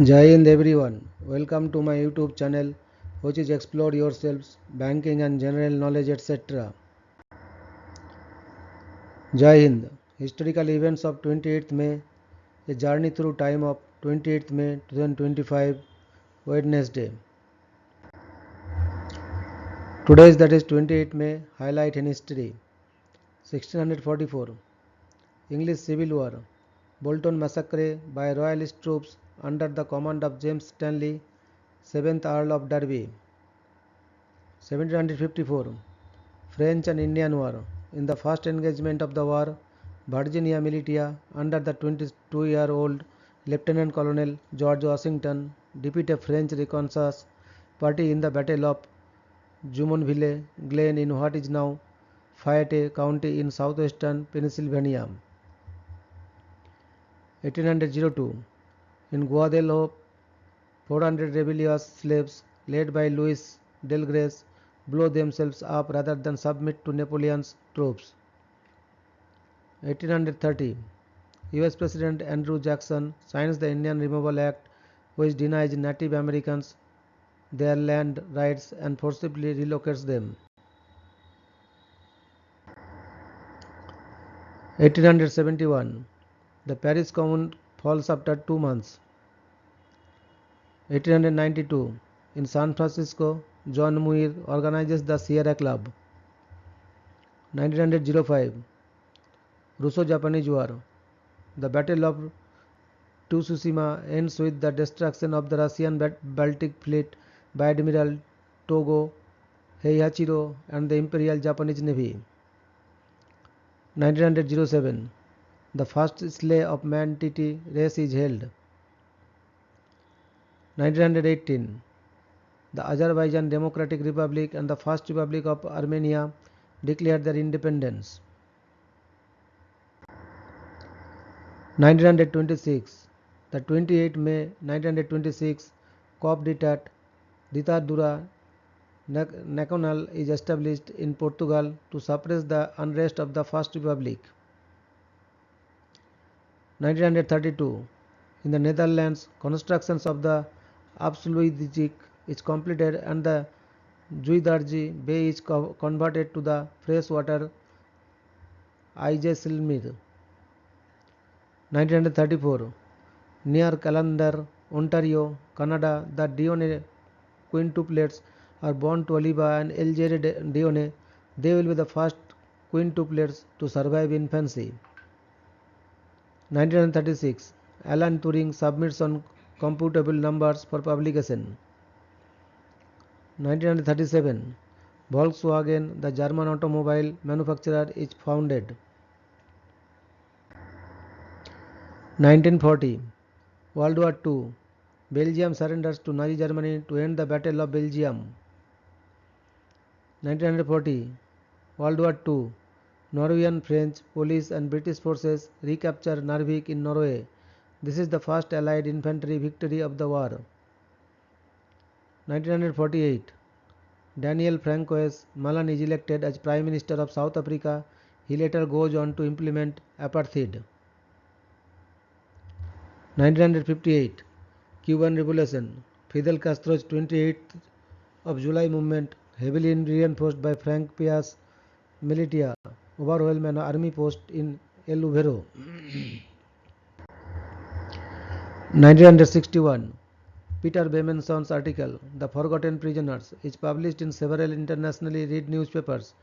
Jai Hind everyone. Welcome to my YouTube channel which is Explore Yourselves, Banking and General Knowledge etc. Jai Hind. Historical events of 28th May. A journey through time of 28th May 2025 Wednesday. Today is that is 28th May. Highlight in history. 1644. English Civil War. Bolton Massacre by Royalist troops under the command of James Stanley, 7th Earl of Derby. 1754. French and Indian War. In the first engagement of the war, Virginia Militia under the 22-year-old Lieutenant Colonel George Washington defeated French reconnaissance party in the Battle of Jumonville Glen in what is now Fayette County in southwestern Pennsylvania. 1802. In Guadeloupe, 400 rebellious slaves led by Louis Delgres blow themselves up rather than submit to Napoleon's troops. 1830. US President Andrew Jackson signs the Indian Removal Act, which denies Native Americans their land rights and forcibly relocates them. 1871. The Paris Commune falls after 2 months. 1892. In San Francisco, John Muir organizes the Sierra Club. 1905. Russo-Japanese War. The Battle of Tsushima ends with the destruction of the Russian Baltic Fleet by Admiral Togo Heihachiro and the Imperial Japanese Navy. 1907. The first sleigh of man TT race is held. 1918. The Azerbaijan Democratic Republic and the First Republic of Armenia declared their independence. 1926. The 28th May 1926 Cop Ditadura Nacional is established in Portugal to suppress the unrest of the First Republic. 1932. In the Netherlands, construction of the Afsluitdijk is completed and the Zuidarji Bay is converted to the freshwater IJsselmeer. 1934. Near Callander, Ontario, Canada, the Dione quintuplets are born to Oliva and Elgere Dione. They will be the first quintuplets to survive infancy. 1936. Alan Turing submits on computable numbers for publication. 1937. Volkswagen, the German automobile manufacturer, is founded. 1940. World War II. Belgium surrenders to Nazi Germany to end the Battle of Belgium. 1940. World War II. Norwegian, French, Polish and British forces recapture Narvik in Norway. This is the first Allied infantry victory of the war. 1948. Daniel Francois Malan is elected as Prime Minister of South Africa. He later goes on to implement apartheid. 1958. Cuban Revolution. Fidel Castro's 28th of July movement, heavily reinforced by Frank Pia's militia, overwhelmed an army post in El Uvero. 1961. Peter Bemenson's article, The Forgotten Prisoners, is published in several internationally read newspapers.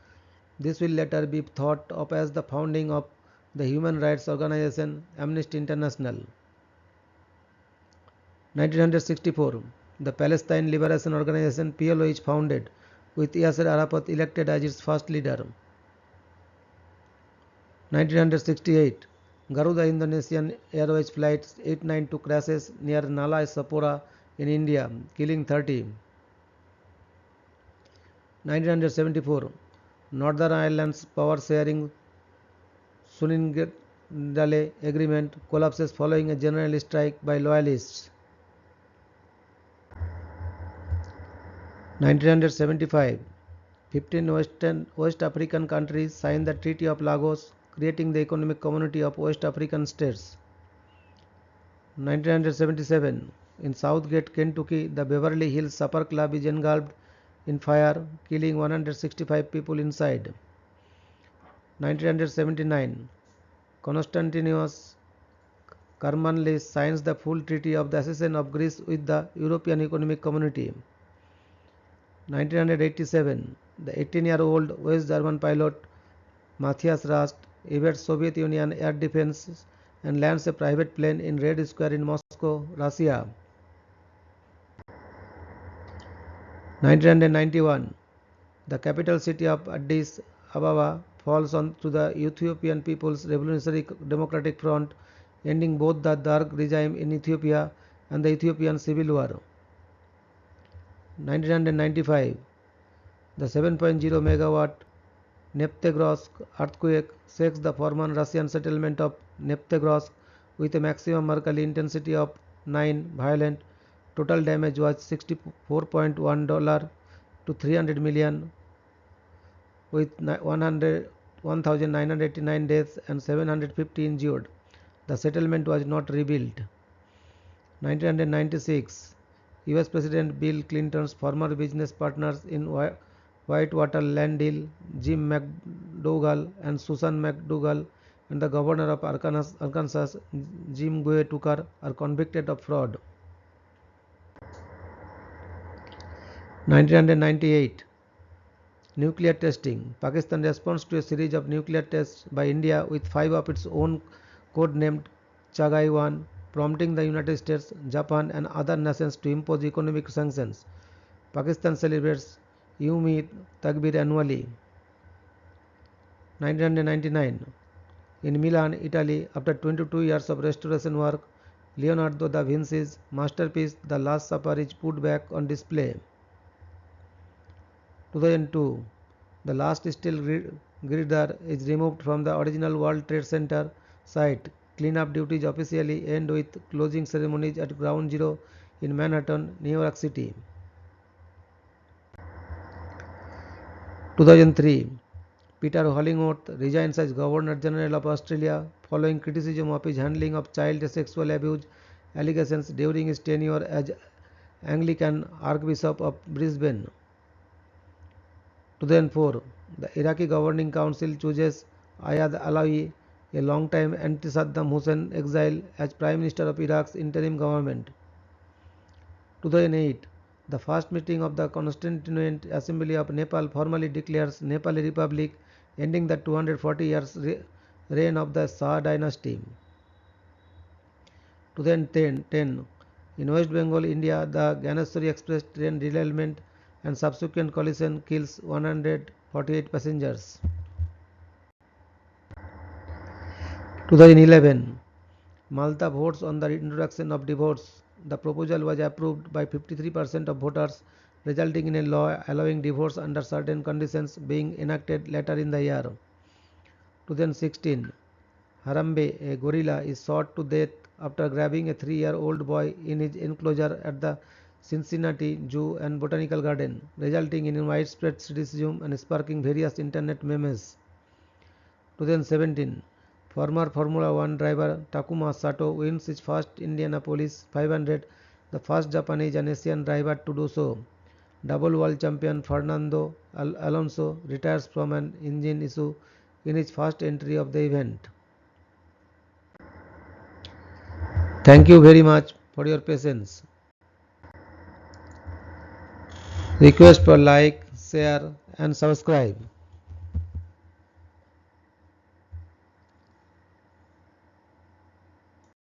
This will later be thought of as the founding of the human rights organization Amnesty International. 1964. The Palestine Liberation Organization PLO is founded, with Yasser Arafat elected as its first leader. 1968. Garuda Indonesian Airways Flight 892 crashes near Nala Sapora in India, killing 30. 1974. Northern Ireland's power sharing Suningdale agreement collapses following a general strike by loyalists. 1975. 15 West African countries signed the Treaty of Lagos, creating the Economic Community of West African States. 1977. In Southgate, Kentucky, the Beverly Hills Supper Club is engulfed in fire, killing 165 people inside. 1979, Constantinos Karmanlis signs the full treaty of the accession of Greece with the European Economic Community. 1987, the 18-year-old West German pilot Matthias Rast evades Soviet Union air defense and lands a private plane in Red Square in Moscow, Russia. 1991, the capital city of Addis Ababa falls to the Ethiopian People's Revolutionary Democratic Front, ending both the Derg regime in Ethiopia and the Ethiopian Civil War. 1995, the 7.0 megawatt Neftegorsk earthquake shakes the former Russian settlement of Neftegorsk with a maximum Mercalli intensity of 9. Violent. Total damage was $64.1 to 300 million, with 1,989 deaths and 750 injured. The settlement was not rebuilt. 1996, US President Bill Clinton's former business partners in Whitewater land deal, Jim McDougal and Susan McDougal, and the governor of Arkansas, Jim Guy Tucker, are convicted of fraud. 1998, nuclear testing. Pakistan responds to a series of nuclear tests by India with 5 of its own code-named Chagai-1, prompting the United States, Japan and other nations to impose economic sanctions. Pakistan celebrates Yom-e Takbir annually. 1999, in Milan, Italy, after 22 years of restoration work, Leonardo da Vinci's masterpiece The Last Supper is put back on display. 2002, the last steel girder is removed from the original World Trade Center site. Cleanup duties officially end with closing ceremonies at Ground Zero in Manhattan, New York City. 2003, Peter Hollingworth resigns as Governor General of Australia following criticism of his handling of child sexual abuse allegations during his tenure as Anglican Archbishop of Brisbane. 2004, the Iraqi Governing Council chooses Ayad Alawi, a long-time anti-Saddam Hussein exile, as Prime Minister of Iraq's interim government. 2008, the first meeting of the Constituent Assembly of Nepal formally declares Nepali Republic, ending the 240 years reign of the Shah dynasty. 2010, in West Bengal, India, the Ganeshwari Express train derailment and subsequent collision kills 148 passengers. 2011, Malta votes on the introduction of divorce. The proposal was approved by 53% of voters, resulting in a law allowing divorce under certain conditions being enacted later in the year. 2016, Harambe, a gorilla, is shot to death after grabbing a 3-year-old boy in his enclosure at the Cincinnati Zoo and Botanical Garden, resulting in widespread criticism and sparking various internet memes. 2017, former Formula One driver Takuma Sato wins his first Indianapolis 500, the first Japanese and Asian driver to do so. Double world champion Fernando Alonso retires from an engine issue in his first entry of the event. Thank you very much for your patience. Request for like, share and subscribe.